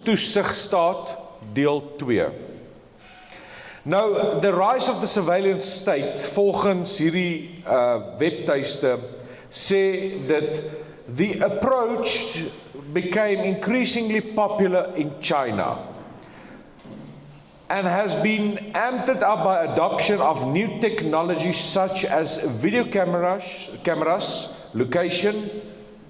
Toesigstaat Deel 2. Nou, the rise of the surveillance state, volgens hierdie webtuiste, sê dat the approach became increasingly popular in China and has been amped up by adoption of new technologies such as video cameras, location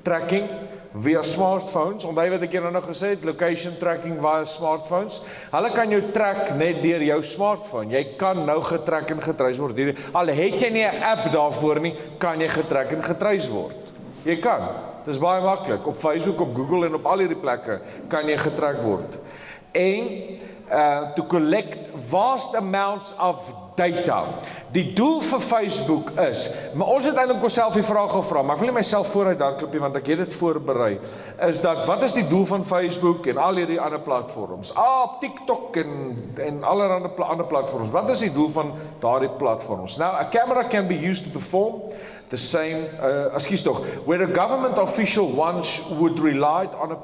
tracking via smartphones. Onthou wat ek nou gesê het, location tracking via smartphones. Hulle kan jou track net deur jou smartphone. Jy kan nou getrack en getrace word. Al het jy nie 'n app daarvoor nie, kan jy getrack en getrace word. Jy kan. Dis baie maklik. Op Facebook, op Google en op al hierdie plekke kan jy getrack word. En to collect vast amounts of data. Die doel vir Facebook is, maar ons het eintlik onsself die vraag gevra, maar ek wil nie myself vooruit hardloop nie, want ek het dit voorberei, is dat, wat is die doel van Facebook en al hierdie ander platforms? Op TikTok en allerlei ander platforms. Wat is die doel van daardie platforms? Now, a camera can be used to perform the same, where a government official once would rely on a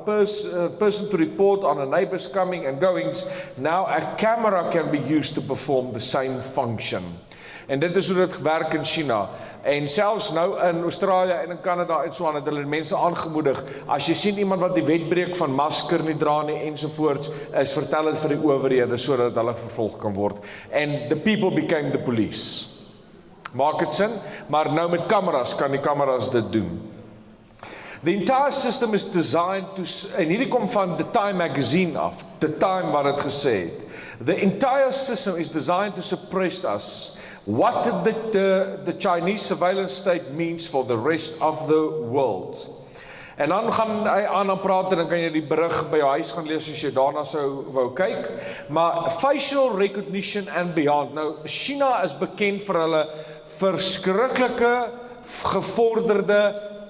person to report on a neighbor's coming and goings, now a camera can be used to perform the same function. En dit is hoe dit werk in China. En selfs nou in Australië en in Canada en so aan, het hulle mense aangemoedig, as jy sien iemand wat die wet breek van masker nie dra nie ensovoorts, is vertel dit vir die owerhede, sodat hulle vervolg kan word. And the people became the police. Maak het sin, maar nou met kameras kan die kameras dit doen. The entire system is designed to, en hierdie kom van The Time magazine af, The Time wat het gesê het. The entire system is designed to suppress us. What the Chinese surveillance state means for the rest of the world. En dan gaan hy aan praat en dan kan jy die berig by jou huis gaan lees as jy daarna sou wou kyk. Maar facial recognition and beyond. Nou, China is bekend vir hulle verskriklike gevorderde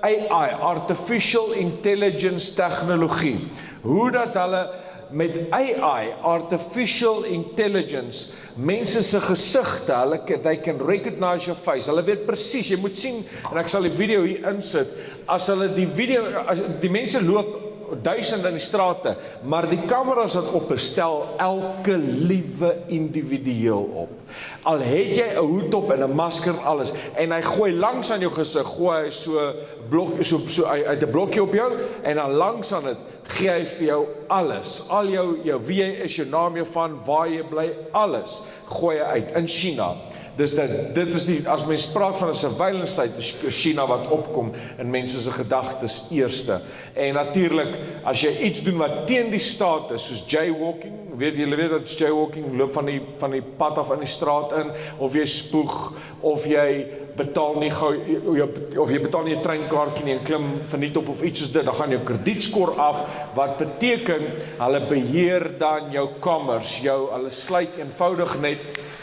AI, Artificial Intelligence tegnologie. Hoe dat hulle met AI, Artificial Intelligence, mense se gesigte, they can recognize your face, hulle weet presies, jy moet sien, en ek sal die video hier insit, as hulle die mense loop duisende in die strate, maar die kameras wat opstel, elke liewe individueel op. Al het jy 'n hoed op en 'n masker en alles, en hy gooi langs aan jou gesig, gooi hy so uit 'n blokkie op jou, en dan langs aan dit, gee hy vir jou alles, al jou wie jy is, jou naam, jou van, waar jy bly, alles, gooi hy uit, in China. Dus dit is nie, as mens praat van 'n surveillance state, is China wat opkom in mense se gedagtes eerste. En natuurlik, as jy iets doen wat teen die staat is, soos jaywalking, julle weet dat jaywalking, loop van die pad af in die straat in, of jy spoeg, of jy betaal nie of jy betaal nie 'n treinkaartjie nie en klim verniet op of iets soos dit, dan gaan jou kredietskoor af, wat beteken, hulle beheer dan jou kommers, hulle sluit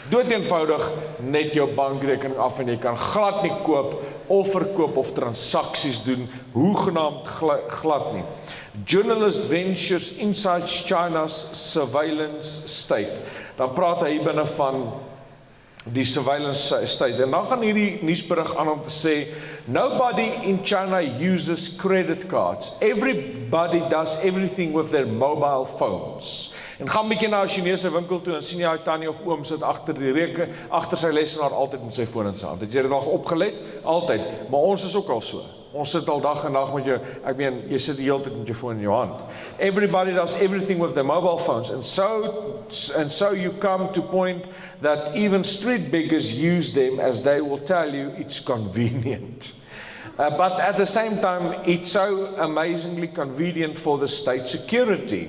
dood eenvoudig net jou bankrekening af en jy kan glad nie koop of verkoop of transaksies doen, hoegenaamd glad nie. Journalist ventures inside China's surveillance state. Dan praat hy hier binne van die surveillance state. En dan gaan hierdie nuusberig aan om te sê, nobody in China uses credit cards. Everybody does everything with their mobile phones. En gaan bietjie na 'n Chinese winkel toe en sien jy tannie of oom sit agter sy lesenaar altyd met sy foon in sy hand. Het jy dit al opgelet? Altyd. Maar ons is ook al so. Ons sit al dag en nag met jou, jy sit die hele tyd met jou foon in jou hand. Everybody does everything with their mobile phones. And so you come to point that even street beggars use them, as they will tell you it's convenient. But at the same time, it's so amazingly convenient for the state security.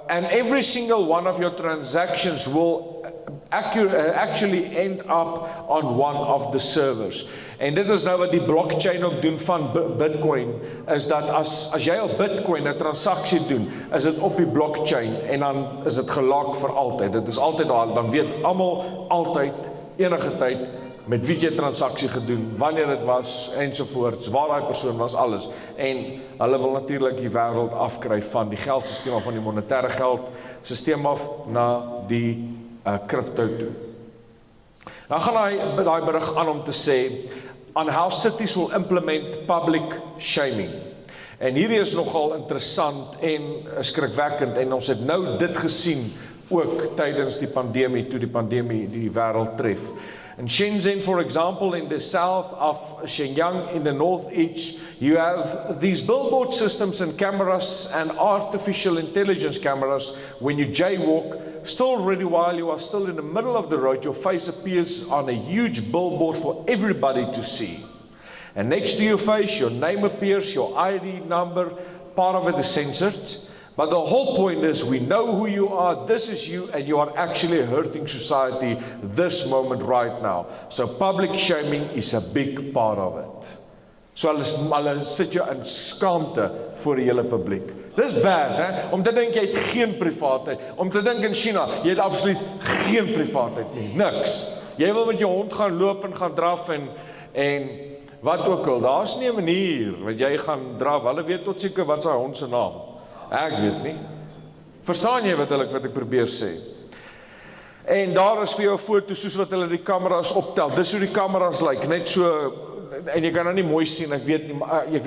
And every single one of your transactions will actually end up on one of the servers. En dit is nou wat die blockchain ook doen van Bitcoin, is dat as jy op Bitcoin 'n transaksie doen, is dit op die blockchain en dan is dit gelock vir altyd. Dit is altyd daar, dan weet almal altyd, enige tyd, met wie jy transaksie gedoen, wanneer dit was, ensovoorts, waar daai persoon was, alles. En hulle wil natuurlik die wêreld afkry van die geldsysteem af, van die monetêre geldsysteem af, na die crypto toe. Dan gaan daai berig aan om te sê, on how cities will implement public shaming. En hierdie is nogal interessant en skrikwekkend, en ons het nou dit gesien ook tydens die pandemie, toe die pandemie die wêreld tref. In Shenzhen, for example, in the south of Shenyang, in the northeast, you have these billboard systems and cameras and artificial intelligence cameras. When you jaywalk, still really while you are still in the middle of the road, your face appears on a huge billboard for everybody to see. And next to your face, your name appears, your ID number, part of it is censored. But the whole point is, we know who you are, this is you, and you are actually hurting society this moment right now. So public shaming is a big part of it. So hulle sit jou in skaamte voor die hele publiek. Dis bad, hè? Om te dink jy het geen privaatheid. Om te dink in China, jy het absoluut geen privaatheid nie, niks. Jy wil met jou hond gaan loop en gaan draf en wat ook al. Daar's nie 'n manier wat jy gaan draf. Hulle weet tot seker wat sy hond se naam. Ek weet nie. Verstaan jy wat ek probeer sê? En daar is vir jou 'n foto soos wat hulle die kameras optel. Dis hoe die kameras lyk, net so, en jy kan nou nie mooi sien, ek weet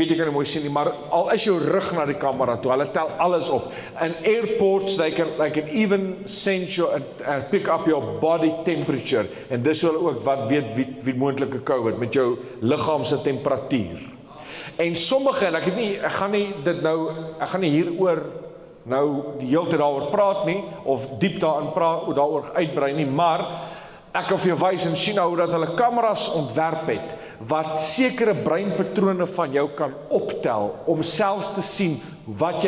jy kan nie mooi sien nie, maar al is jou rug na die kamera toe, hulle tel alles op. In airports, they can even sense your and pick up your body temperature. En dis hulle ook wat weet wie moontlike COVID met jou liggaamse temperatuur. En sommige, en ek gaan nie hieroor nou die hele tyd daaroor praat nie, of diep daaroor uitbrei nie, maar ek kan vir jou wys in China hoe dat hulle kameras ontwerp het, wat sekere breinpatrone van jou kan optel, om selfs te sien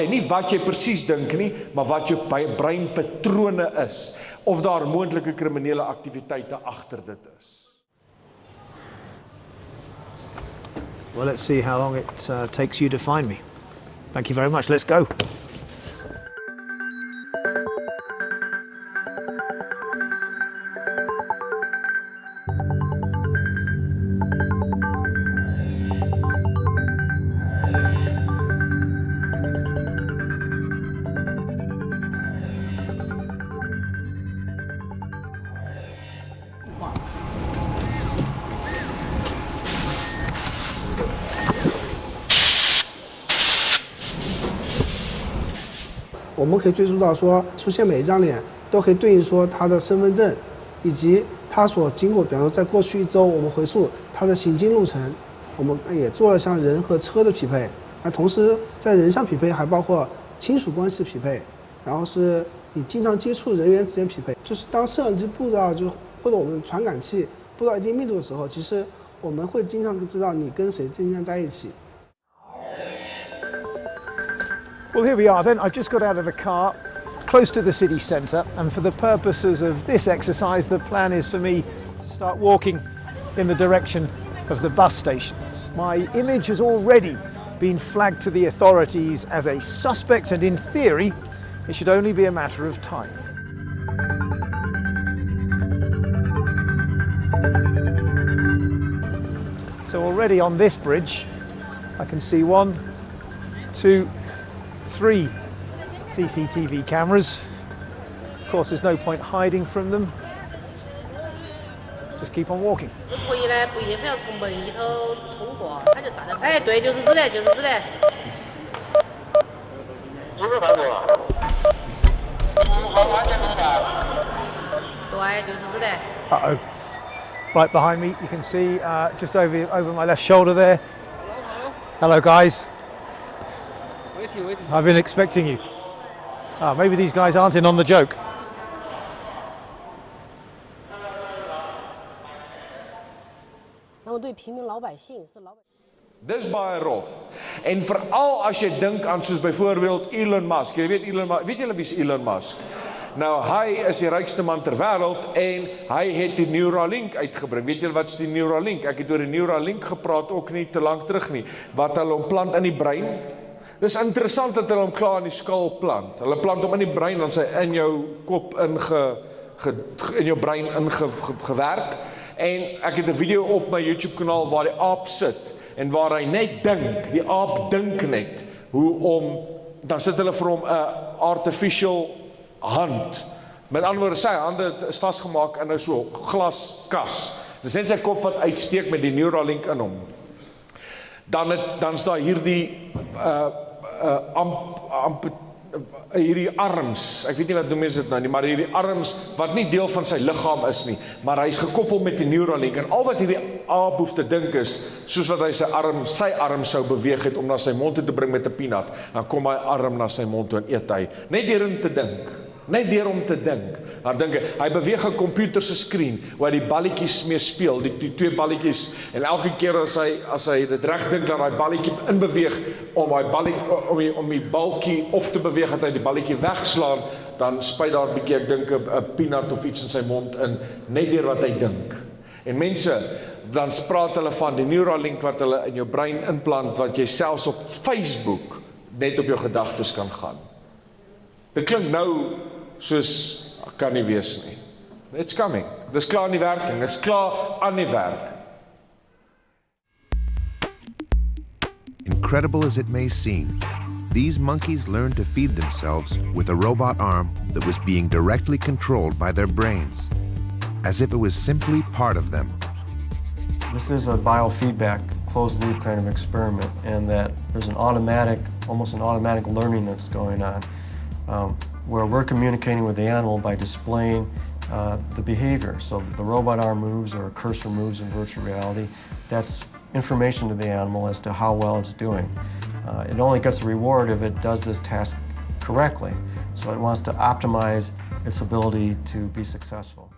nie wat jy presies dink nie, maar wat jou breinpatrone is, of daar moontlike kriminele aktiwiteite agter dit is. Well, let's see how long it takes you to find me. Thank you very much. Let's go.我们可以追溯到说，出现每一张脸都可以对应说他的身份证，以及他所经过，比方说在过去1周，我们回溯他的行经路程，我们也做了像人和车的匹配。那同时在人上匹配，还包括亲属关系匹配，然后是你经常接触人员之间匹配。就是当摄像机布到或者我们传感器布到一定密度的时候，其实我们会经常知道你跟谁经常在一起。Well, here we are then. I've just got out of the car, close to the city centre, and for the purposes of this exercise, the plan is for me to start walking in the direction of the bus station. My image has already been flagged to the authorities as a suspect, and in theory, it should only be a matter of time. So already on this bridge, I can see 1, 2, 3 CCTV cameras. Of course, there's no point hiding from them. Just keep on walking. 不一定非要从门里头通过，他就站在。哎，对，就是这里，就是这里。有没有看过？对，就是这里。Uh-oh. Right behind me, you can see just over my left shoulder there. Hello, guys. I've been expecting you. Maybe these guys aren't in on the joke. Dis baie rof. En veral as jy dink aan soos byvoorbeeld Elon Musk. Jy weet weet julle wie is Elon Musk? Nou, hy is die rykste man ter wêreld en hy het die Neuralink uitgebring. Weet julle wat is die Neuralink? Ek het oor die Neuralink gepraat ook nie te lank terug nie. Wat hulle plant in die brein. Dis interessant dat hulle hom klaar in die skaal plant. Hulle plant hom in die brein, dan sy in jou kop in jou brein ingewerk. En ek het 'n video op my YouTube kanaal waar die aap sit en waar hy net dink, die aap dink net dan sit hulle vir hom 'n artificial hand. Met ander woorde, sy hande is vasgemaak in 'n so glaskas. Dis net sy kop wat uitsteek met die Neuralink in hom. Dan is daar hierdie hierdie arms, ek weet nie wat noem mense dit nou nie, maar hierdie arms wat nie deel van sy liggaam is nie, maar hy is gekoppel met die Neuralink, en al wat hierdie aap hoef te dink is, soos wat hy sy arm sou beweeg het om na sy mond toe te bring met 'n peanut, dan kom hy arm na sy mond toe en eet hy, net deur om te dink. Net deur om te dink. Dan dink hy beweeg 'n komputer se skerm waar die balletjies mee speel, die twee balletjies, en elke keer as hy dit reg dink dat daai balletjie inbeweeg om die balkie op te beweeg, dat hy die balletjie wegslaan, dan spuit daar 'n bietjie, ek dink 'n peanut of iets in sy mond in, net deur wat hy dink. En mense, dan praat hulle van die Neuralink wat hulle in jou brein implant, wat jy selfs op Facebook net op jou gedagtes kan gaan. Dit klink nou soos, kan nie wees nie. It's coming. Dis klaar aan die werking, dis klaar aan die werk. Incredible as it may seem, these monkeys learned to feed themselves with a robot arm that was being directly controlled by their brains, as if it was simply part of them. This is a biofeedback, closed-loop kind of experiment, and that there's almost an automatic learning that's going on, where we're communicating with the animal by displaying the behavior. So the robot arm moves or a cursor moves in virtual reality. That's information to the animal as to how well it's doing. It only gets a reward if it does this task correctly. So it wants to optimize its ability to be successful.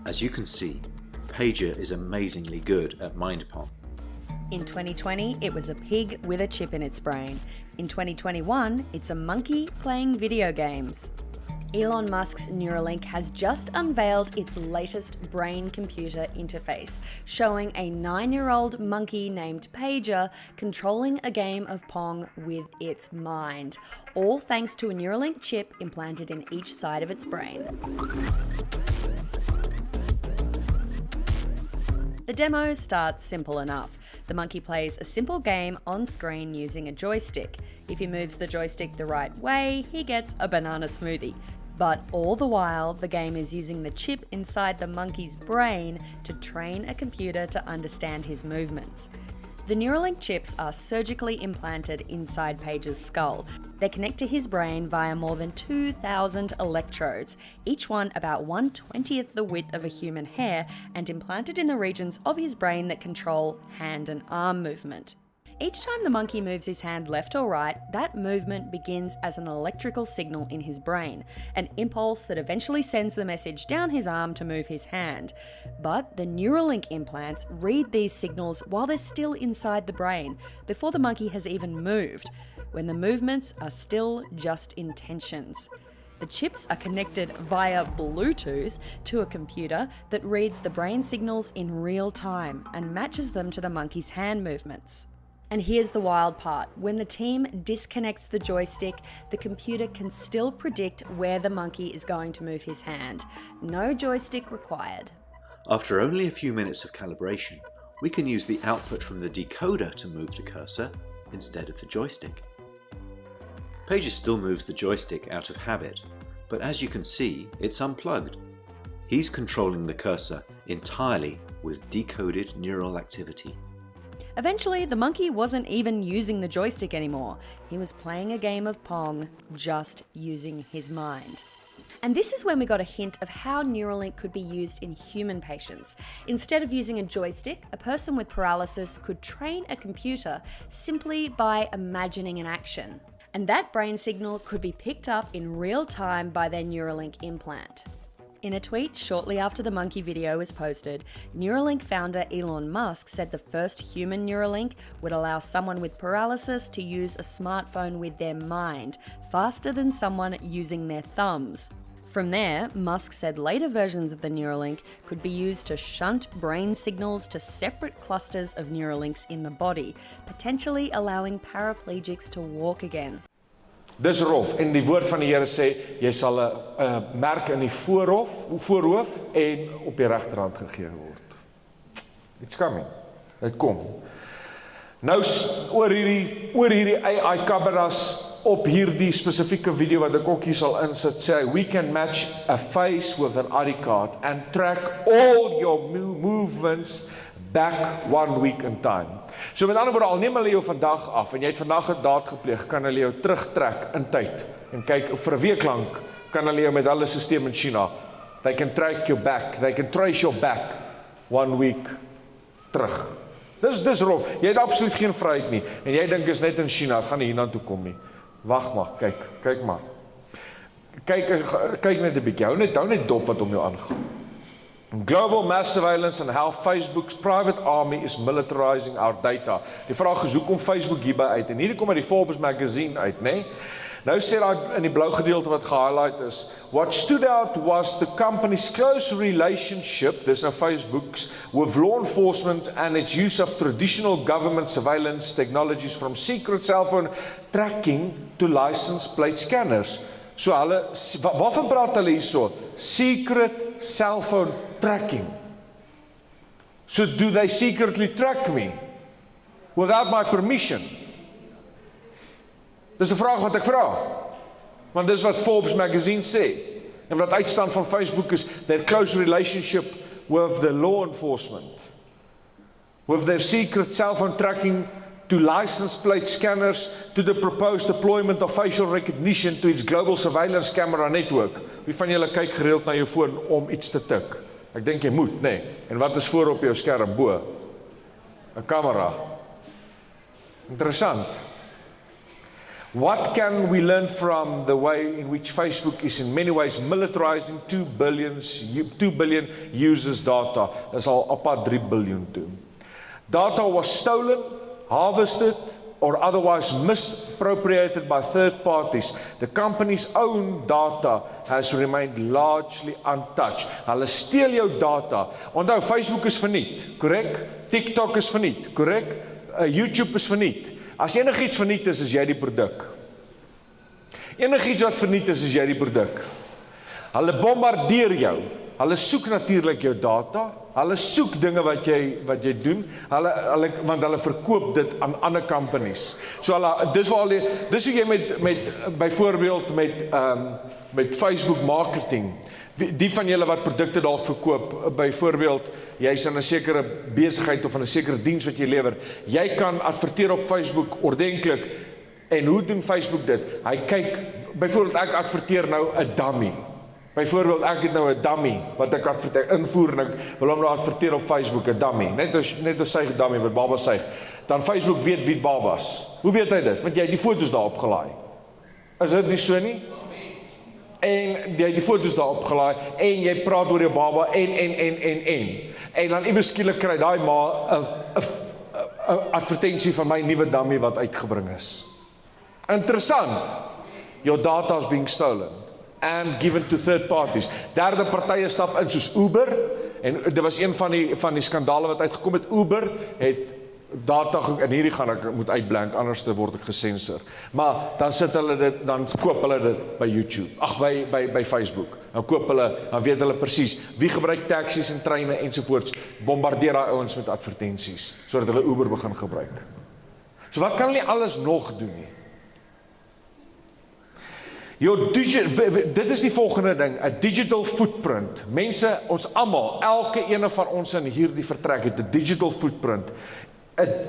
As you can see, Pager is amazingly good at mind pong. In 2020, it was a pig with a chip in its brain. In 2021, it's a monkey playing video games. Elon Musk's Neuralink has just unveiled its latest brain-computer interface, showing a 9-year-old monkey named Pager controlling a game of Pong with its mind, all thanks to a Neuralink chip implanted in each side of its brain. The demo starts simple enough. The monkey plays a simple game on screen using a joystick. If he moves the joystick the right way, he gets a banana smoothie. But all the while, the game is using the chip inside the monkey's brain to train a computer to understand his movements. The Neuralink chips are surgically implanted inside Pager's skull. They connect to his brain via more than 2,000 electrodes, each one about 1/20th the width of a human hair, and implanted in the regions of his brain that control hand and arm movement. Each time the monkey moves his hand left or right, that movement begins as an electrical signal in his brain, an impulse that eventually sends the message down his arm to move his hand. But the Neuralink implants read these signals while they're still inside the brain, before the monkey has even moved, when the movements are still just intentions. The chips are connected via Bluetooth to a computer that reads the brain signals in real time and matches them to the monkey's hand movements. And here's the wild part. When the team disconnects the joystick, the computer can still predict where the monkey is going to move his hand. No joystick required. After only a few minutes of calibration, we can use the output from the decoder to move the cursor instead of the joystick. Pager still moves the joystick out of habit, but as you can see, it's unplugged. He's controlling the cursor entirely with decoded neural activity. Eventually, the monkey wasn't even using the joystick anymore. He was playing a game of Pong, just using his mind. And this is when we got a hint of how Neuralink could be used in human patients. Instead of using a joystick, a person with paralysis could train a computer simply by imagining an action. And that brain signal could be picked up in real time by their Neuralink implant. In a tweet shortly after the monkey video was posted, Neuralink founder Elon Musk said the first human Neuralink would allow someone with paralysis to use a smartphone with their mind, faster than someone using their thumbs. From there, Musk said later versions of the Neuralink could be used to shunt brain signals to separate clusters of Neuralinks in the body, potentially allowing paraplegics to walk again. Dis rof, en die woord van die Here sê, jy sal 'n merk in die voorhoof en op die regterhand gegee word. It's coming. Dit kom. Nou oor hierdie AI kameras op hierdie spesifieke video wat ek ook hier sal insit, sê we can match a face with an ID card and track all your movements back 1 week in time. So met ander woorde, al neem hulle jou vandag af en jy het vandag 'n daad gepleeg, kan hulle jou terugtrek in tyd en kyk vir 'n week lank kan hulle jou met hulle stelsel in China. They can track your back, they can trace your back 1 week terug. Dis rof. Jy het absoluut geen vryheid nie en jy dink is net in China, het gaan nie hiernatoe kom nie. Wag maar, kyk maar. Kyk net 'n bietjie. Hou net dop wat om jou aangaan. Global mass surveillance and how Facebook's private army is militarizing our data. Die vraag is, hoekom Facebook hierby uit? En hierdie kom uit die Forbes magazine uit, né? Nou sê daar in die blou gedeelte wat gehighlight is, what stood out was the company's close relationship, dis nou Facebook's, with law enforcement and its use of traditional government surveillance technologies from secret cell phone tracking to license plate scanners. So hulle, waarvan praat hulle hierso? Secret cell phone tracking. So do they secretly track me without my permission? Dis 'n vraag wat ek vra. Want dis wat Forbes magazine sê. En wat uitstaan van Facebook is their close relationship with the law enforcement. With their secret cell phone tracking to license plate scanners to the proposed deployment of facial recognition to its global surveillance camera network. Wie van julle kyk gereeld na jou foon om iets te tik? Ek dink jy moet, nê? En wat is voor op jou skerm bo? 'n Kamera. Interessant. What can we learn from the way in which Facebook is in many ways militarizing 2 billion users' data? Dis al op pad 3 biljoen toe. Data was stolen, harvested, or otherwise misappropriated by third parties. The company's own data has remained largely untouched. Hulle steel jou data. Onthou, Facebook is verniet, korrek? TikTok is verniet, korrek? YouTube is verniet. As enigiets verniet is jy die produk. Enigiets wat verniet is jy die produk. Hulle bombardeer jou. Hulle soek natuurlik jou data. Hulle soek dinge wat jy doen. Want hulle verkoop dit aan ander companies. So dis hoe jy met byvoorbeeld met Facebook marketing. Die van julle wat produkte dalk verkoop, byvoorbeeld, jy's in 'n sekere besigheid of in 'n sekere diens wat jy lewer, jy kan adverteer op Facebook ordentlik. En hoe doen Facebook dit? Hy kyk, byvoorbeeld ek adverteer nou 'n dummy. Byvoorbeeld ek het nou 'n dummy wat ek invoer en ek wil hom nou adverteer op Facebook, 'n dummy. Net 'n suig dummy wat babas suig. Dan Facebook weet wie babas. Hoe weet hy dit? Want jy het die foto's daar opgelaai. Is dit nie so nie? En jy het die foto's daar opgelaai en jy praat oor jou baba en dan iewers skielik kry daai ma 'n advertensie van my nuwe dummy wat uitgebring is. Interessant. Your data is being stolen and given to third parties. Derde partye stap in soos Uber en dit was een van die skandale wat uitgekom het. Uber het data, en hierdie gaan ek moet uitblank, anders word ek gesensor. Maar dan koop hulle dit by YouTube, by Facebook. Dan koop hulle, dan weet hulle presies wie gebruik taksies en treine ensovoorts, bombardeer daai ouens met advertensies sodat hulle Uber begin gebruik. So wat kan hulle alles nog doen nie? Dit is die volgende ding, 'n digital footprint. Mense, ons almal, elke ene van ons in hierdie vertrek het 'n digital footprint.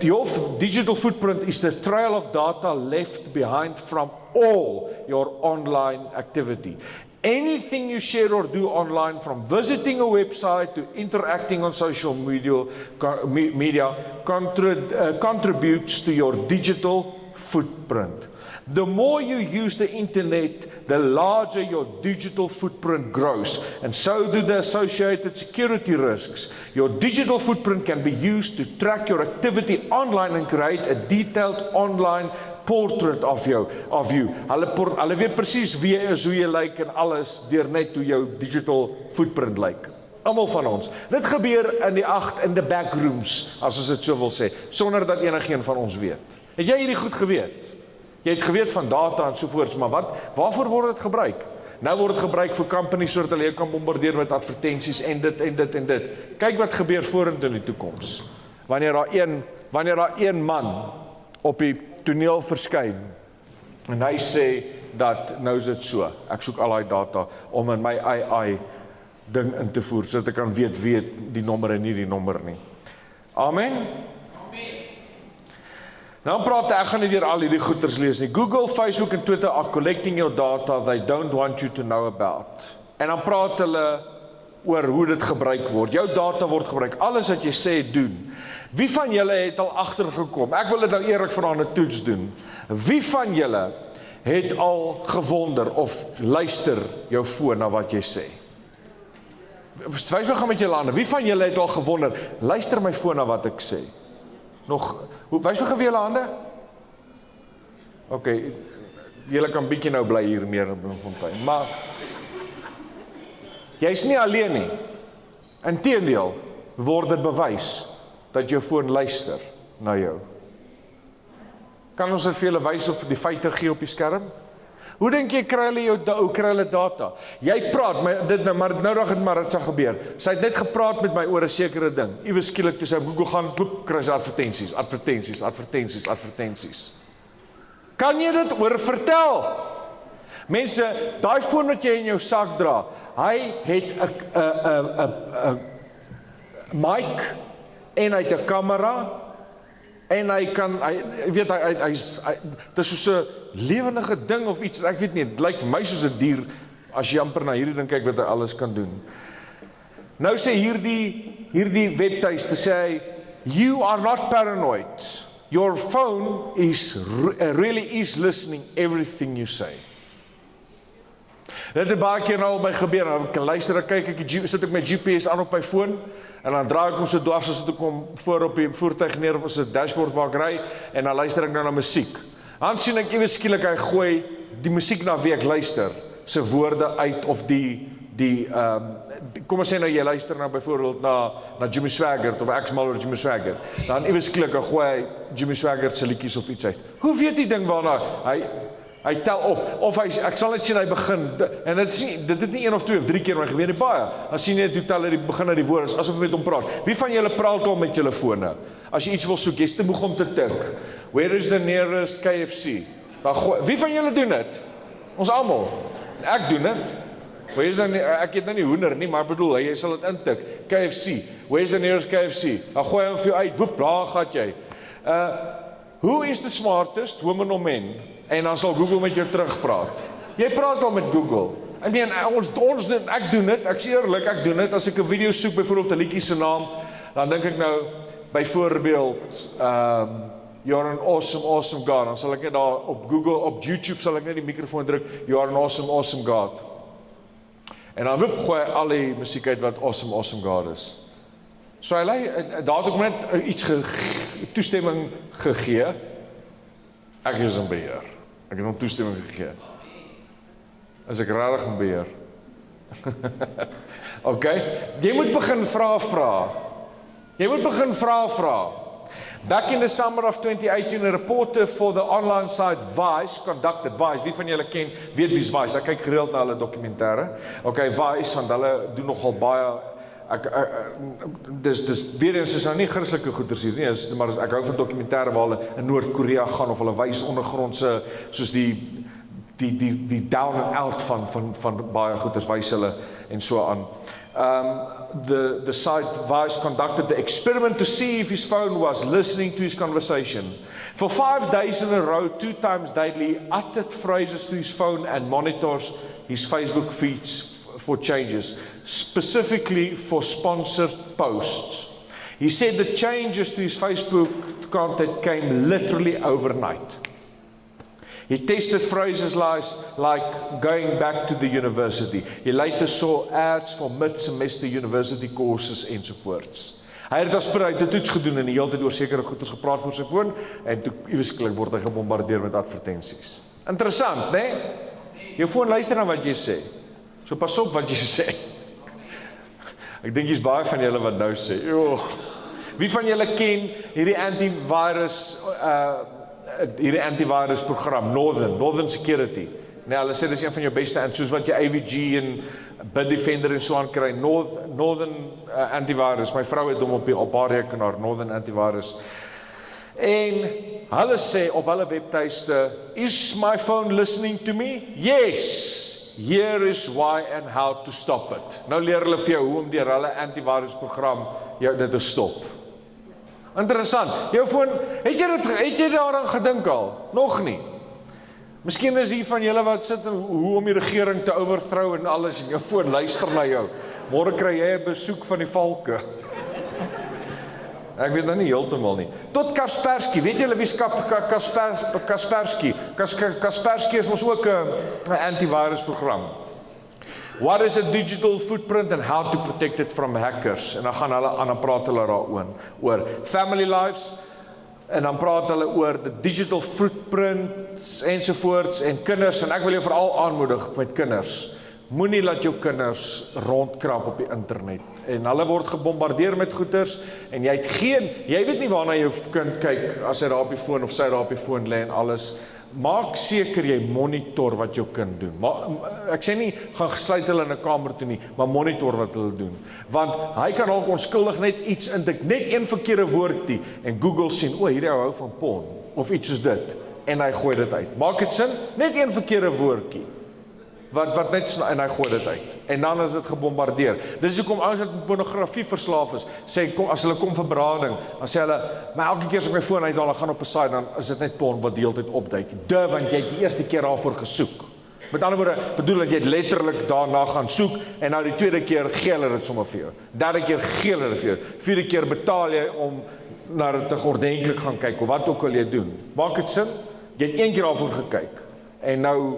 Your digital footprint is the trail of data left behind from all your online activity. Anything you share or do online, from visiting a website to interacting on social media contributes to your digital footprint. The more you use the internet, the larger your digital footprint grows, and so do the associated security risks. Your digital footprint can be used to track your activity online and create a detailed online portrait of you. Hulle weet presies wie jy is, hoe jy lyk en alles deur net hoe jou digital footprint lyk. Almal van ons. Dit gebeur in the backrooms, as ons dit so wil sê, sonder dat enigeen van ons weet. Het jy hierdie goed geweet? Jy het geweet van data en sovoorts, maar waarvoor word dit gebruik? Nou word dit gebruik vir companies sodat hulle jou kan bombardeer met advertensies en dit. Kyk wat gebeur vorentoe in die toekoms. Wanneer daar een man op die toneel verskyn en hy sê dat nou is dit so, ek soek al die data om in my AI ding in te voer, sodat ek kan weet wie die nommer en nie die nommer nie. Amen? Nou praat ek gaan nie weer al hierdie goeters lees nie. Google, Facebook en Twitter are collecting your data they don't want you to know about. En dan praat hulle oor hoe dit gebruik word. Jou data word gebruik. Alles wat jy sê, doen. Wie van julle het al agtergekom? Ek wil dit nou eerlik vir aan 'n toets doen. Wie van julle het al gewonder of luister jou foon na wat jy sê? Wys my gaan met julle hande. Wie van julle het al gewonder, luister my foon na wat ek sê? Wys my gaan julle hande? OK, julle kan bietjie nou bly hier meer in Bloemfontein, maar jy's nie alleen nie. Inteendeel, word dit bewys dat jou foon luister na jou. Kan ons dit vir julle wys op die feite gee op die skerm? Hoe dink jy kry hulle data? Jy praat, maar dit sal gebeur. Sy het net gepraat met my oor 'n sekere ding. Iewes skielik toe sy op Google gaan, boep, kry sy advertensies. Kan jy dit oor vertel? Mense, daai foon wat jy in jou sak dra, hy het 'n mic en hy het 'n kamera en hy kan, dit is soos 'n lewendige ding of iets, ek weet nie, dit lyk vir my soos 'n dier, as jy amper na hierdie ding kyk wat hy alles kan doen. Nou sê hierdie webtuiste sê, you are not paranoid. Your phone really is listening everything you say. Dit het baie keer nou al my gebeur, nou ek luister, sit ek met GPS aan op my foon, en dan draai ek hom so dwars, as ek kom voor op die voertuig neer, of as 'n dashboard waar ek ry, en dan luister ek nou na musiek. Dan sien ek iewes skielik, hy gooi die musiek na wie ek luister, se woorde uit, of kom ons sê nou, jy luister nou byvoorbeeld na Jimmy Swaggart, of ek's mal oor Jimmy Swaggart, dan iewes skielik, hy gooi Jimmy Swaggart se liedjies of iets uit. Hoe weet die ding waarna, hy tel op, of ek sal net sien hy begin, en dit het nie 1 of 2 of 3 keer my gebeur nie, baie, as sien net hoe tel hy begin uit die woorde, asof hy met hom praat. Wie van julle praat al met julle fone? As jy iets wil soek, jy's te moeg om te tik. Where is the nearest KFC? Wie van julle doen dit? Ons almal. Ek doen dit. Ek het nou nie hoender nie, maar ek bedoel, jy sal dit intik. KFC. Where is the nearest KFC? Dan gooi hy hom vir jou uit. Woep, daar gaat jy. Who is the smartest woman or man? En dan sal Google met jou terugpraat. Jy praat al met Google. Ek doen dit, ek sê eerlik, ek doen dit, as ek 'n video soek, byvoorbeeld 'n liedjie se naam, dan dink ek nou, byvoorbeeld, you're an awesome God, dan sal ek net daar op Google, op YouTube sal ek net die mikrofoon druk, you are an awesome God. En dan gooi hy al die musiek uit wat awesome God is. So hy daar het ook net iets toestemming gegee, ek is in beheer. Ek het hom toestemming gegee. As ek rarig in beheer. OK? Jy moet begin vra. Back in the summer of 2018, a reporter for the online site Vice conducted, Vice, wie van julle weet wie's Vice, ek kyk gereeld na hulle dokumentêre. OK, Vice, want hulle doen nogal baie, dis weer eens is nou nie Christelike goeders hier nie, maar ek hou van dokumentêre waar hulle in Noord-Korea gaan, of hulle wys ondergrondse, soos die down and out van baie goeders, wys hulle en so aan. The site Vice conducted the experiment to see if his phone was listening to his conversation. For 5 days in a row, 2 times daily, he uttered phrases to his phone and monitors his Facebook feeds for changes, specifically for sponsored posts. He said the changes to his Facebook content came literally overnight. He tested phrases like going back to the university. He later saw ads for mid-semester university courses ensovoorts. Hy het dit toets gedoen en die hele tyd oor sekere goeders gepraat voor sy foon en toe iewesklik word hy gebombardeer met advertensies. Interessant, né? Jou foon luister na wat jy sê. So pas op wat jy sê. Ek dink jy's baie van julle wat nou sê. Wie van julle ken hierdie antivirus program, Northern Security. Nee, hulle sê dis een van jou beste, en soos wat jy AVG en Bitdefender en so aan kry, Northern Antivirus, my vrou het hom op haar rekenaar, Northern Antivirus. En hulle sê op hulle webtuiste, is my phone listening to me? Yes! Here is why and how to stop it. Nou leer hulle vir jou hoe om deur hulle antivirus program dit te stop. Interessant. Jou foon, het jy daaraan gedink al? Nog nie. Miskien is hier van julle wat sit en hoe om die regering te overthrow en alles en jou foon luister na jou. Môre kry jy 'n besoek van die valke. Ek weet nou nie heeltemal nie. Tot Kaspersky, weet julle wie is Kaspersky? Kaspersky is mos ook 'n antivirus program. What is a digital footprint and how to protect it from hackers? En dan gaan hulle aan, dan praat hulle oor family lives, en dan praat hulle oor the digital footprints ensovoorts, en kinders, en ek wil jou veral aanmoedig met kinders. Moenie laat jou kinders rondkrap op die internet. En hulle word gebombardeer met goeders, en jy weet nie waarna jou kind kyk, as hy daar op die foon, of sy daar op die foon lê en alles. Maak seker jy monitor wat jou kind doen. Ek sê nie, gaan gesluit hulle in 'n kamer toe nie, maar monitor wat hulle doen. Want hy kan ook onskuldig net iets intik, net een verkeerde woordjie, en Google sien, hierdie hou van porn, of iets soos dit, en hy gooi dit uit. Maak dit sin? Net een verkeerde woordjie. Wat net, en hy gooi dit uit. En dan is dit gebombardeer. Dis hoekom ouens wat met pornografie verslaaf is, sê, as hulle kom vir berading, dan sê hulle, maar elke keer as ek my foon uithaal, dan gaan op 'n site, dan is dit net porn wat die hele tyd opduik. Want jy het die eerste keer daarvoor gesoek. Met ander woorde, bedoel dat jy letterlik daarna gaan soek, en nou die tweede keer gee hulle dit sommer vir jou. Derde keer gee hulle dit vir jou. Vierde keer betaal jy om na dit te ordentlik gaan kyk, of wat ook al jy doen. Maak dit sin? Jy het een keer daarvoor gekyk. En nou,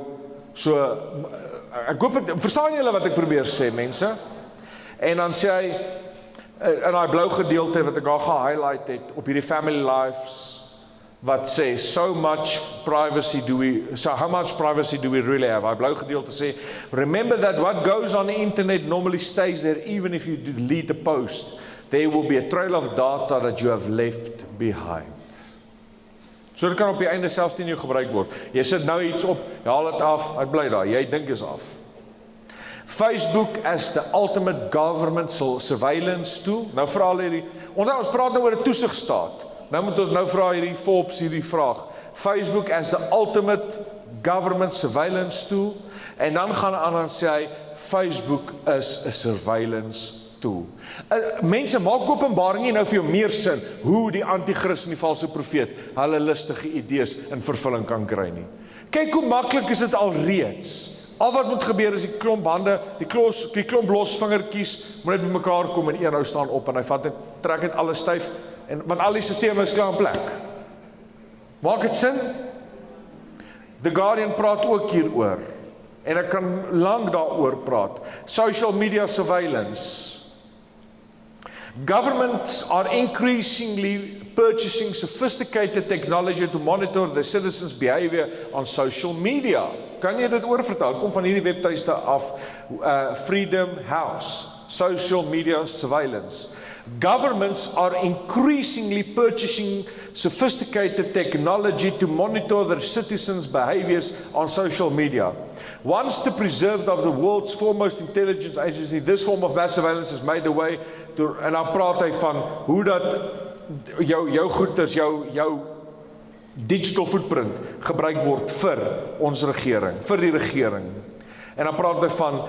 so, ek hoop, verstaan julle wat ek probeer sê, mense? En dan sê hy, in die blou gedeelte wat ek al gehighlight het, op hierdie family lives, wat sê, how much privacy do we really have? Die blou gedeelte sê, remember that what goes on the internet normally stays there, even if you delete a post. There will be a trail of data that you have left behind. So dit kan op die einde selfs nie jou gebruik word. Jy sit nou iets op, jy haal dit af, hy bly daar, jy dink is af. Facebook as the ultimate government surveillance tool. Nou vra hulle hierdie, ons praat nou oor 'n toesigstaat. Nou moet ons nou vra hierdie Forbes hierdie vraag. Facebook as the ultimate government surveillance tool. En dan gaan aan en sê hy, Facebook is 'n surveillance tool. Mense, maak Openbaring nie nou vir jou meer sin, hoe die anti-kris en die valse profeet hulle listige idees in vervulling kan kry nie. Kyk hoe maklik is dit al reeds. Al wat moet gebeur is die klomp hande, die klomp los vingertjies, moet net bymekaar kom en een nou staan op, en hy vat net, trek net alles styf, want al die sisteme is klaar in plek. Maak dit sin? The Guardian praat ook hieroor, en ek kan lank daaroor praat. Social media surveillance. Governments are increasingly purchasing sophisticated technology to monitor the citizens' behavior on social media. Kan jy dit oorvertel? Kom van hierdie webtuiste af, Freedom House, social media surveillance. Governments are increasingly purchasing sophisticated technology to monitor their citizens' behaviors on social media. Once the preserved of the world's foremost intelligence agency, this form of mass surveillance is made away to, en dan praat hy van hoe dat jou goeders, jou digital footprint gebruik word vir ons regering, vir die regering. En dan praat hy van,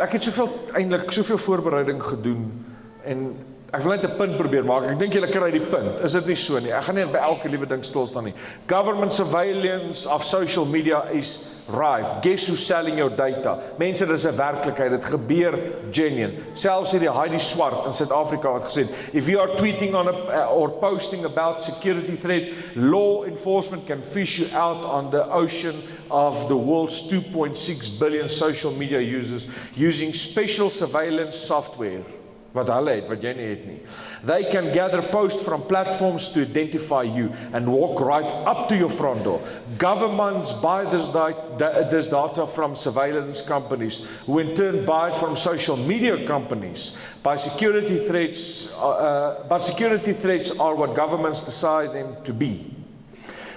ek het soveel voorbereiding gedoen, en ek wil net 'n punt probeer maak. Ek dink julle kry die punt. Is dit nie so nie? Ek gaan nie by elke liewe ding stil staan nie. Government surveillance of social media is rife. Guess who's selling your data? Mense, dis 'n werklikheid. Dit gebeur genuine. Selfs hierdie Heidi Swart in Suid-Afrika wat gesê het, if you are tweeting on or posting about security threat, law enforcement can fish you out on the ocean of the world's 2.6 billion social media users using special surveillance software. Wat hulle het, wat jy nie het nie. They can gather posts from platforms to identify you and walk right up to your front door. Governments buy this data from surveillance companies, who in turn buy it from social media companies. But security threats are what governments decide them to be.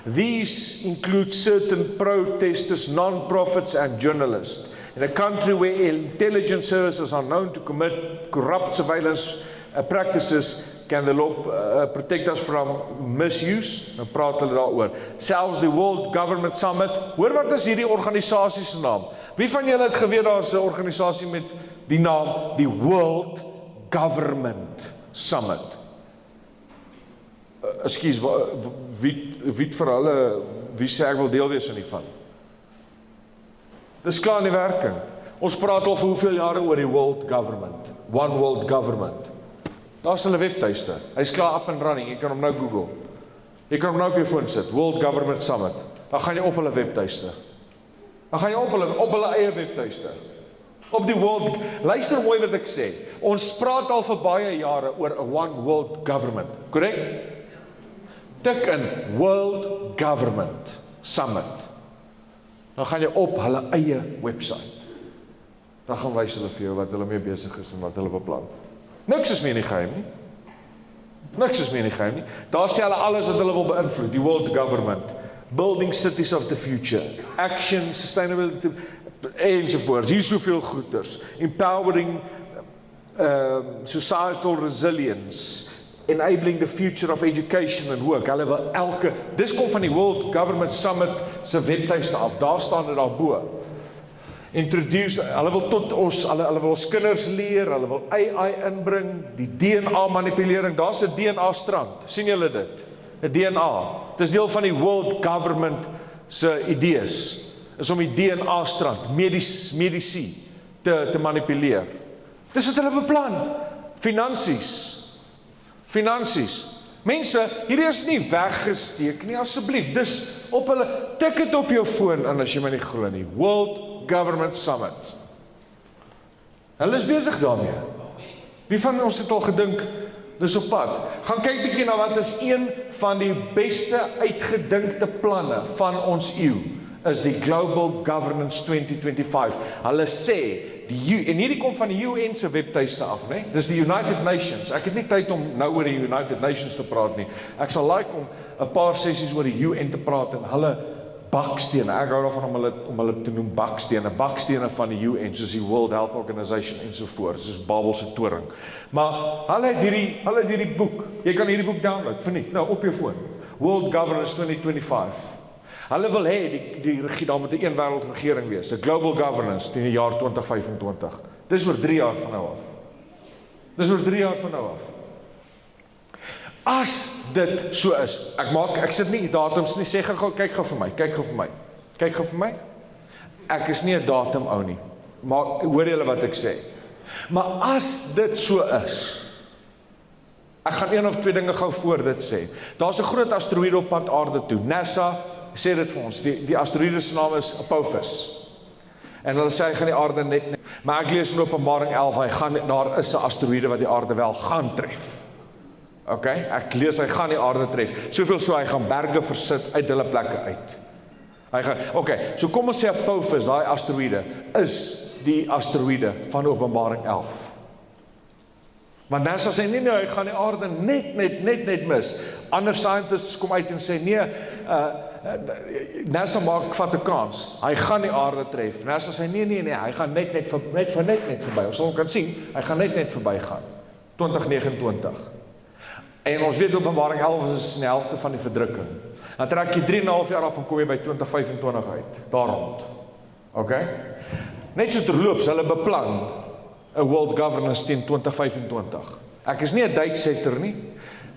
These include certain protesters, non-profits and journalists. In a country where intelligence services are known to commit corrupt surveillance practices, can the law protect us from misuse? Nou praat hulle daaroor. Selfs die World Government Summit, hoor wat is hierdie organisasie se naam? Wie van julle het geweet daar is 'n organisasie met die naam die World Government Summit? Ekskuus, wie vir hulle, wie sê ek wil deel wees van hiervan? Dis klaar in die werking. Ons praat al vir hoeveel jare oor die world government, one world government. Daar is hulle webtuiste, hy is klaar up and running, jy kan hom nou Google. Jy kan hom nou op jou foon sit, World Government Summit, dan gaan jy op hulle webtuiste. Dan gaan jy op hulle eie webtuiste. Op die world, luister mooi wat ek sê, ons praat al vir baie jare oor 'n one world government, korrek? Tik in World Government Summit. Dan gaan jy op hulle eie website. Dan gaan wys hulle vir jou wat hulle mee besig is en wat hulle beplan. Niks is meer nie geheim nie. Niks is meer nie geheim nie. Daar sê hulle alles wat hulle wil beïnvloed, die world government, building cities of the future, action, sustainability, enzovoorts, hier soveel goeders, empowering societal resilience, enabling the future of education and work. Hulle wil dis kom van die World Government Summit se webtuiste af, daar staan dit daarbo. Introduce, hulle wil ons kinders leer, hulle wil AI inbring, die DNA manipulering, daar's 'n DNA strand, sien julle dit? 'n DNA, dit is deel van die World Government se idees, is om die DNA strand, medici, te manipuleer. Dis wat hulle beplan, finansies, mense, hierdie is nie weggesteek nie, asseblief, dis op hulle, tik dit op jou foon, en as jy my nie glo nie, World Government Summit. Hulle is besig daarmee. Wie van ons het al gedink, dis op pad. Gaan kyk bietjie na wat is een van die beste uitgedinkte planne van ons eeu, is die Global Governance 2025. Hulle sê, en hierdie kom van die UN se webtuiste af, né? Dis die United Nations. Ek het nie tyd om nou oor die United Nations te praat nie. Ek sal like om 'n paar sessies oor die UN te praat en hulle bakstene, ek hou daarvan om hulle te noem bakstene van die UN, soos die World Health Organization ensovoorts, soos Babelse toring. Maar hulle het hierdie boek, jy kan hierdie boek download, verniet, nou op jou foon, World Governance 2025. Hulle wil hê, daar moet 'n een wêreld regering wees, 'n global governance in die jaar 2025. Dis oor 3 jaar van nou af. As dit so is, ek sit nie datums nie, sê gou, kyk gou vir my. Ek is nie 'n datum ou nie, maar hoor julle wat ek sê. Maar as dit so is, ek gaan 1 of 2 dinge gou voor dit sê. Daar's 'n groot asteroïde op pad aarde toe. NASA sê dit vir ons, die asteroïde se naam is EPOS. En hulle sê hy gaan die aarde net, maar ek lees in Openbaring 11, daar is 'n asteroïde wat die aarde wel gaan tref. Okay, ek lees hy gaan die aarde tref. Soveel so hy gaan berge versit uit hulle plekke uit. So kom ons sê Apophis, daai asteroïde, is die asteroïde van Openbaring 11. Want NASA sê nie, hy gaan die aarde net mis. Ander scientists kom uit en sê, nee, NASA vat 'n kans, hy gaan die aarde tref. NASA sê, nee, hy gaan net verby. Ons sal kan sien, hy gaan net verby gaan. 2029. En ons weet Openbaring 11 is die helfte van die verdrukking. Dan trek jy 3,5 jaar af en kom jy by 2025 uit, daar rond. Okay? Net so terloops, hulle beplan 'n world governance teen 2025. Ek is nie 'n date setter nie.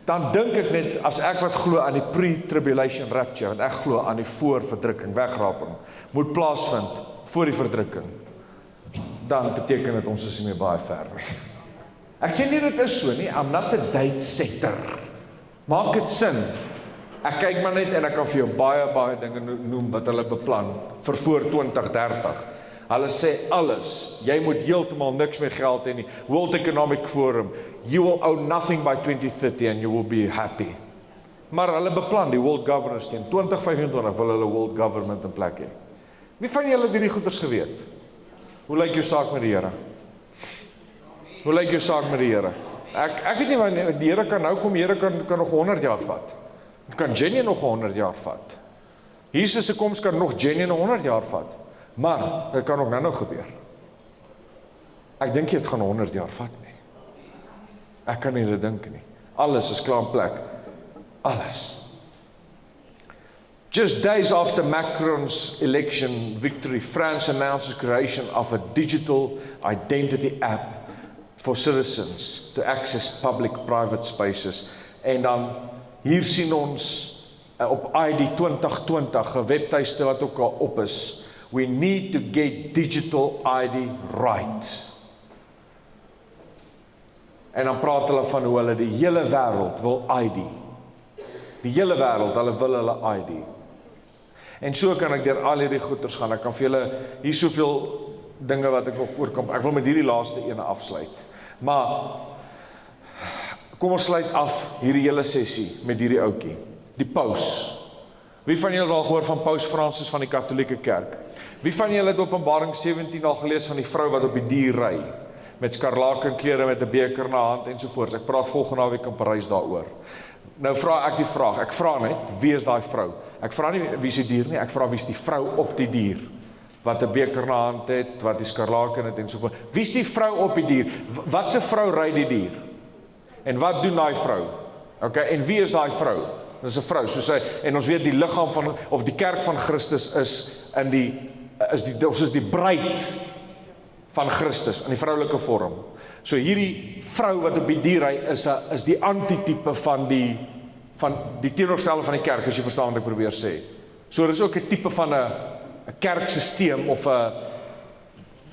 Dan dink ek net, as ek wat glo aan die pre-tribulation rapture, want ek glo aan die voor-verdrukking, wegraping, moet plaasvind voor die verdrukking, dan beteken dit ons is nie meer baie verder. Ek sê nie dit is so nie, I'm not a date setter. Maak dit sin. Ek kyk maar net en ek kan vir jou baie dinge noem wat hulle beplan vir voor 2030. Hulle sê alles, jy moet heeltemal niks meer geld hê nie. World Economic Forum, you will own nothing by 2030 and you will be happy. Maar hulle beplan die world governance teen 2025 wil hulle world government in plek hê. Wie van julle het hierdie goeders geweet? Hoe lyk jou saak met die Here? Hoe lyk jou saak met die Here? Ek weet nie wanneer die Here kan nou kom, die Here kan nog 100 jaar vat. Het kan Jenny nog 100 jaar vat. Jesus se koms kan nog Jenny 100 jaar vat. Maar dit kan ook nou gebeur. Ek dink jy het gaan 100 jaar vat nie. Ek kan nie dit dink nie. Alles is klaar in plek. Alles. Just days after Macron's election victory, France announces creation of a digital identity app for citizens to access public-private spaces. En dan Hier sien ons op ID 2020, 'n webtuiste wat ook al op is. We need to get digital ID right. En dan praat hulle van hoe hulle die hele wêreld wil ID. Die hele wêreld, hulle wil hulle ID. En so kan ek deur al hierdie goeters gaan. Ek kan vir julle hier soveel dinge wat ek ook oorkom. Ek wil met hierdie laaste ene afsluit. Maar kom ons sluit af hierdie hele sessie met hierdie ouetjie. Die paus. Wie van julle het al gehoor van Paus Fransis van die Katolieke Kerk? Wie van julle het Openbaring 17 al gelees van die vrou wat op die dier ry? Met skarlakenklere, met 'n beker in haar hand ensovoorts. Ek praat volgende naweek in Parys daaroor. Nou vra ek die vraag, ek vra net, wie is daai vrou? Ek vra nie wie is die dier nie, ek vra wie is die vrou op die dier? Wat 'n beker in haar hand het, wat die skarlaken het ensovoorts. Wie is die vrou op die dier? Wat se vrou ry die dier? En wat doen daai vrou? Okay, en wie is daai vrou? Dis 'n vrou, soos hy, en ons weet die liggaam van, of die kerk van Christus ons is die bruid van Christus, in die vroulike vorm. So hierdie vrou wat op die dier ry, is die antitype van die teenoorgestelde van die kerk, as jy verstaan wat ek probeer sê. So dis ook 'n tipe van 'n kerksysteem, of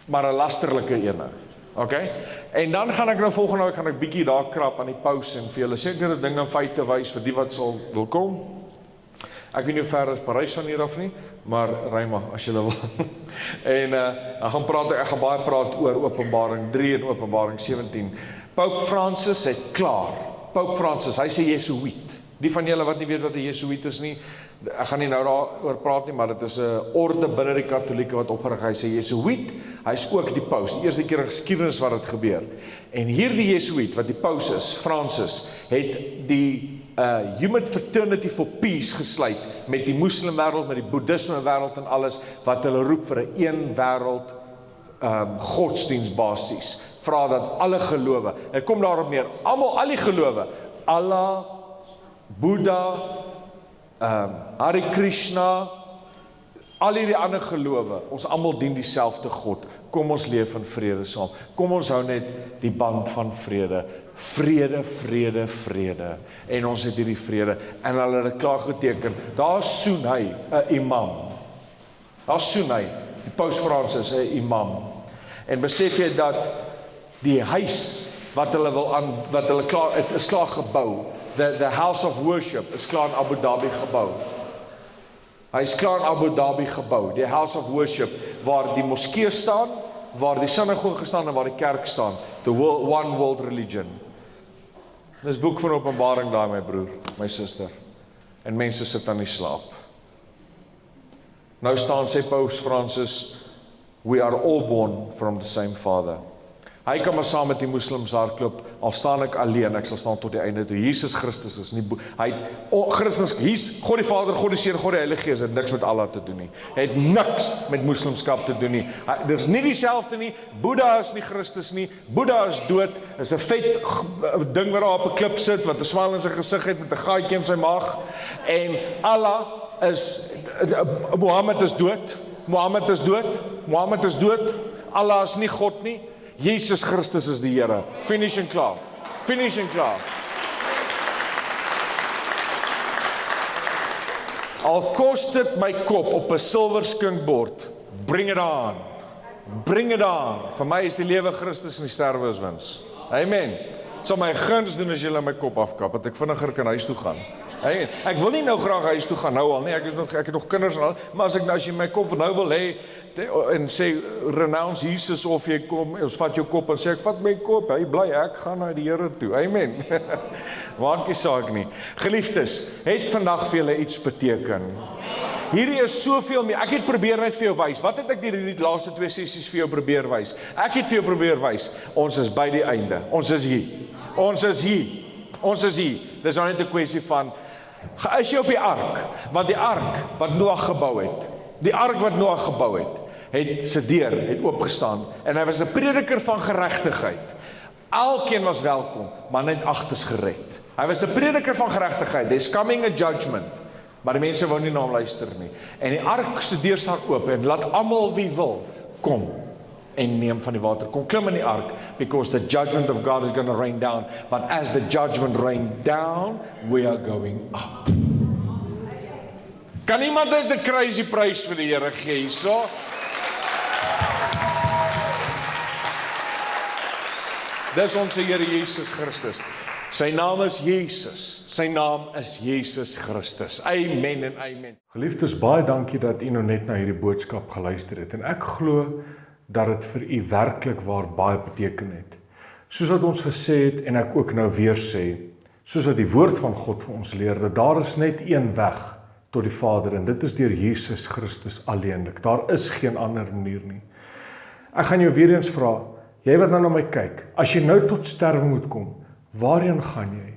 maar 'n lasterlike ene. Okay? En dan gaan ek nou volgende week, gaan ek bietjie daar krap aan die paus, en vir julle sekere dinge en feite wys, vir die wat wil kom. Ek weet nie hoe ver is Parys van hier af nie, maar ry maar, as julle wil. En ek gaan baie praat oor Openbaring 3 en Openbaring 17. Pope Francis het klaar. Pope Francis, hy sê Jesuïet. Die van julle wat nie weet wat 'n Jesuïet is nie, ek gaan nie nou daaroor praat nie, maar dit is 'n orde binne die Katolieke wat opgerig. Hy sê Jesuïet, hy is ook die paus. Die eerste keer in geskiedenis wat dit gebeur. En hierdie Jesuïet wat die paus is, Francis, het die Human Fraternity for Peace gesluit met die moslimwêreld, met die boeddhisme wêreld en alles, wat hulle roep vir 'n een wêreld godsdienstbasis. Vra dat alle gelowe, dit kom daarop neer, al die gelowe, Allah, Boeddha, Hare Krishna, al hierdie ander gelowe, ons almal dien dieselfde God. Kom ons leef in vrede saam. Kom ons hou net die band van vrede. Vrede, vrede, vrede. En ons het hierdie vrede. En hulle het dit klaar geteken. Daar soen hy 'n imam. Daar soen hy, die Paus Fransis 'n imam. En besef jy dat die huis wat hulle klaar, het is klaar gebou. The House of Worship is klaar in Abu Dhabi gebou. Hy is klaar in Abu Dhabi gebou. Die House of Worship, waar die moskee staan, waar die sinagoge staan en waar die kerk staan. The one world religion. Dis boek van Openbaring daar, my broer, my suster. En mense sit aan die slaap. Nou sê Paus Francis, we are all born from the same Father. Hy kan maar saam met die moslims hardloop, al staan ek alleen, ek sal staan tot die einde toe. Jesus Christus is nie, Christus, God die Vader, God die Seun, God die Heilige Gees, het niks met Allah te doen nie. Het niks met moslimskap te doen nie. Dit is nie dieselfde nie, Boeddha is nie Christus nie, Boeddha is dood, is 'n vet ding wat daar op 'n klip sit, wat 'n smaal in sy gesig het, met 'n gaatjie in sy maag, en Allah Mohammed is dood, Mohammed is dood, Allah is nie God nie, Jesus Christus is die Here. Finish and klaar. Finish and klaar. Al kos dit my kop op 'n silwer skinkbord, bring it on. Bring it on. Vir my is die lewe Christus en die sterwe is wins. Amen. Dit sal my guns doen as jy my kop afkap, dat ek vinniger kan huis toe gaan. Ek wil nie nou graag huis toe gaan nou al nie, ek het nog kinders en al, maar as jy my kop nou wil hê, en sê, renounce Jesus, of jy kom, ons vat jou kop en sê, ek vat my kop, hy bly, ek gaan na die Here toe, amen. Maak nie saak nie. Geliefdes, het vandag vir julle iets beteken. Hierdie is soveel meer, ek het probeer net vir jou wys, wat het ek hierdie laaste 2 sessies vir jou probeer wys? Ek het vir jou probeer wys, ons is by die einde, ons is hier, dis nou net 'n kwessie van, is jy op die ark, want die ark wat Noag gebou het, sy deur het oopgestaan, en hy was 'n prediker van geregtigheid. Elkeen was welkom, maar net 8 is gered. Hy was 'n prediker van geregtigheid, there's coming a judgment, maar die mense wou nie na hom luister nie. En die ark se deur staan oop, en laat almal wie wil, kom. en neem van die water. Kom klim in die ark, because the judgment of God is going to rain down. But as the judgment rained down, we are going up. Kan iemand net 'n crazy prys vir die Here gee hierso? Dis ons Here Jesus Christus. Sy naam is Jesus. Sy naam is Jesus Christus. Amen en amen. Geliefdes, baie dankie dat u nou net na hierdie boodskap geluister het. En ek glo dat dit vir u werklik waar baie beteken het. Soos wat ons gesê het en ek ook nou weer sê, soos wat die woord van God vir ons leer, dat daar is net een weg tot die Vader en dit is deur Jesus Christus alleenlik. Daar is geen ander manier nie. Ek gaan jou weer eens vra, jy wat nou na my kyk, as jy nou tot sterwe moet kom, waarheen gaan jy?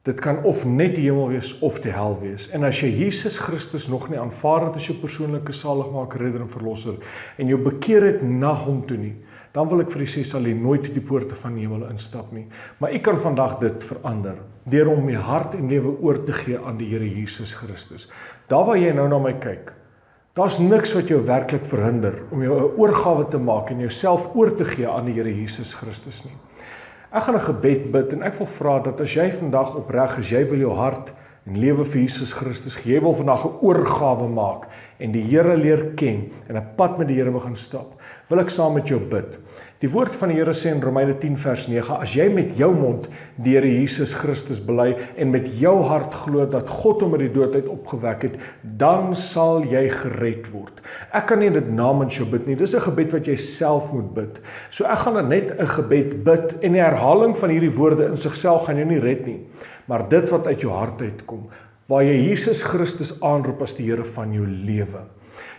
Dit kan of net die hemel wees of die hel wees. En as jy Jesus Christus nog nie aanvaar het as jou persoonlike saligmaker, redder en verlosser, en jou bekeer het na hom toe nie, dan wil ek vir u sê, sal jy nooit die poorte van die hemel instap nie. Maar u kan vandag dit verander, deur om my hart en lewe oor te gee aan die Here Jesus Christus. Daar waar jy nou na my kyk, daar's niks wat jou werklik verhinder om jou 'n oorgawe te maak en jouself oor te gee aan die Here Jesus Christus nie. Ek gaan 'n gebed bid en ek wil vra dat as jy vandag opreg is, jy wil jou hart en lewe vir Jesus Christus gee, jy wil vandag 'n oorgawe maak en die Here leer ken en 'n pad met die Here wil gaan stap, wil ek saam met jou bid. Die woord van die Here sê in Romeine 10 vers 9, as jy met jou mond die Here Jesus Christus bely en met jou hart glo dat God hom uit die dood uit opgewek het, dan sal jy gered word. Ek kan nie dit namens jou bid nie, dis 'n gebed wat jy self moet bid. So ek gaan net 'n gebed bid en die herhaling van hierdie woorde in sigself gaan jou nie red nie, maar dit wat uit jou hart uitkom, waar jy Jesus Christus aanroep as die Here van jou lewe.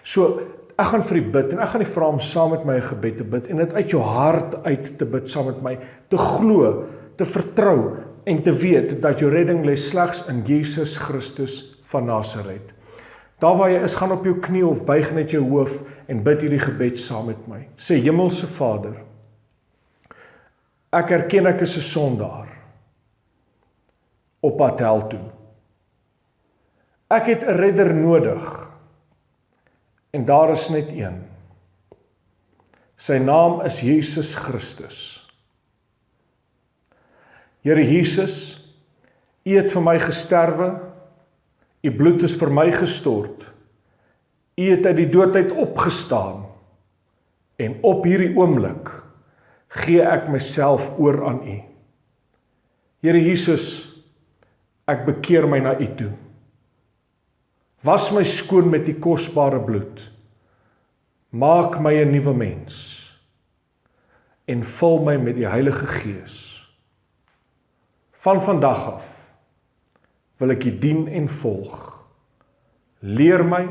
So ek gaan vir u bid en ek gaan nie vra om saam met my 'n gebed te bid en dit uit jou hart uit te bid saam met my, te glo, te vertrou en te weet dat jou redding lê slegs in Jesus Christus van Nasaret. Daar waar jy is, gaan op jou knie of buig net jou hoof en bid hierdie gebed saam met my. Sê, Hemelse Vader, ek erken ek is 'n sondaar op pad hel toe. Ek het 'n redder nodig. En daar is net een. Sy naam is Jesus Christus. Here Jesus, u het vir my gesterwe, u bloed is vir my gestort, u het uit die dood uit opgestaan, en op hierdie oomblik gee ek myself oor aan u. Here Jesus, ek bekeer my na u toe. Was my skoon met die kosbare bloed. Maak my 'n nuwe mens. En vul my met die Heilige Gees. Van vandag af wil ek u dien en volg. Leer my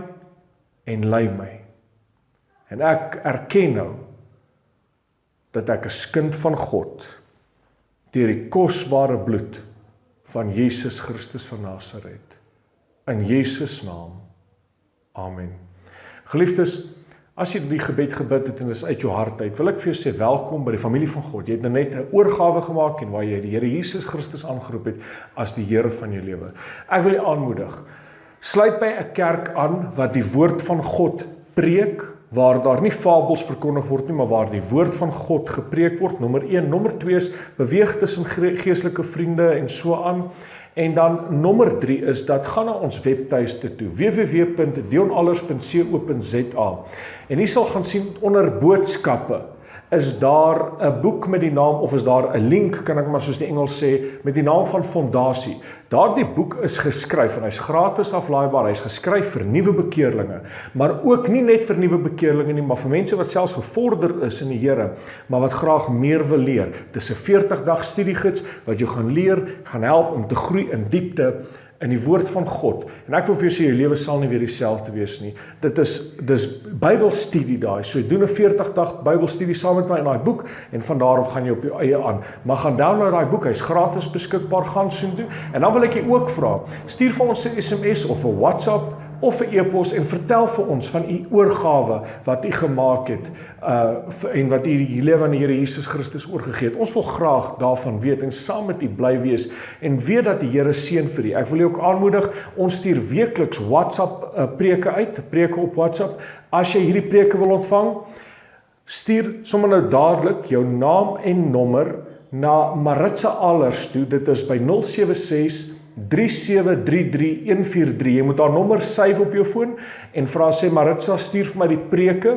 en lei my. En ek erken nou dat ek 'n kind van God deur die kosbare bloed van Jesus Christus van Nasaret. In Jesus naam. Amen. Geliefdes, as jy die gebed gebid het en is uit jou hart uit, wil ek vir jou sê welkom by die familie van God. Jy het nou net 'n oorgawe gemaak en waar jy die Here Jesus Christus aangeroep het as die Here van jou lewe. Ek wil jou aanmoedig. Sluit by 'n kerk aan wat die woord van God preek, waar daar nie fabels verkondig word nie, maar waar die woord van God gepreek word. Nommer 1, nommer 2 is beweeg tussen geestelike vriende en so aan. En dan nommer 3 is dat gaan na ons webtuiste toe, www.deonallers.co.za. En jy sal gaan sien onder boodskappe is daar 'n boek met die naam, of is daar 'n link, kan ek maar soos die Engels sê, met die naam van Fondasie. Daardie boek is geskryf en hy's gratis aflaaibaar. Hy's geskryf vir nuwe bekeerlinge, maar ook nie net vir nuwe bekeerlinge nie, maar vir mense wat selfs gevorder is in die Here, maar wat graag meer wil leer. Dis 'n 40-dag studiegids wat jou gaan leer, gaan help om te groei in diepte in die woord van God. En ek wil vir jou sê, jou lewe sal nie weer dieselfde wees nie. Dis Bybelstudie daai. So doen 'n 40-dag Bybelstudie saam met my in daai boek en van daar af gaan jy op jou eie aan. Maar gaan download daai boek, hy's gratis beskikbaar, gaan soontoe. En dan wil ek jou ook vra, stuur vir ons 'n SMS of 'n WhatsApp of 'n EPOS en vertel vir ons van u oorgawe wat u gemaak het en wat u die lewe aan die Here Jesus Christus oorgegee het. Ons wil graag daarvan weet en saam met u bly wees en weet dat die Here seën vir u. Ek wil u ook aanmoedig, ons stuur weekliks WhatsApp preke uit, preke op WhatsApp. As jy hierdie preke wil ontvang, Stuur sommer nou dadelik jou naam en nommer na Maritza Allers toe. Dit is by 076-3733-143. Jy moet haar nommer save op jou foon en vra sê Maritza, stuur vir my die preke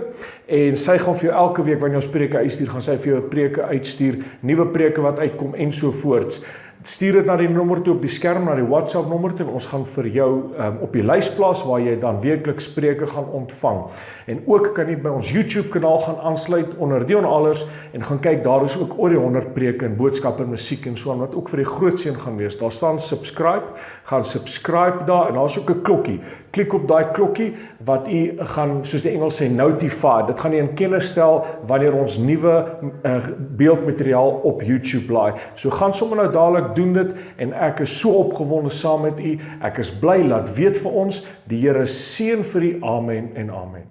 en sy gaan vir jou elke week wanneer ons preke uitstuur, gaan sy vir jou 'n preke uitstuur, nuwe preke wat uitkom en so voorts. Stuur dit na die nommer toe op die skerm, na die WhatsApp nommer toe en ons gaan vir jou op die lys plaas waar jy dan weekliks preke gaan ontvang. En ook kan jy by ons YouTube kanaal gaan aansluit onder Deon Allers en gaan kyk, daar is ook oor die 100 preke en boodskappe en musiek en so aan wat ook vir die groot seën gaan wees. Daar staan subscribe, gaan subscribe daar en daar's ook 'n klokkie. Klik op daai klokkie wat u gaan, soos die Engels sê, notify. Dit gaan u in kennis stel wanneer ons nuwe beeldmateriaal op YouTube laai. So gaan sommer nou dadelik doen dit en ek is so opgewonde saam met u. Ek is bly, laat weet vir ons, die Here seën vir u. Amen en amen.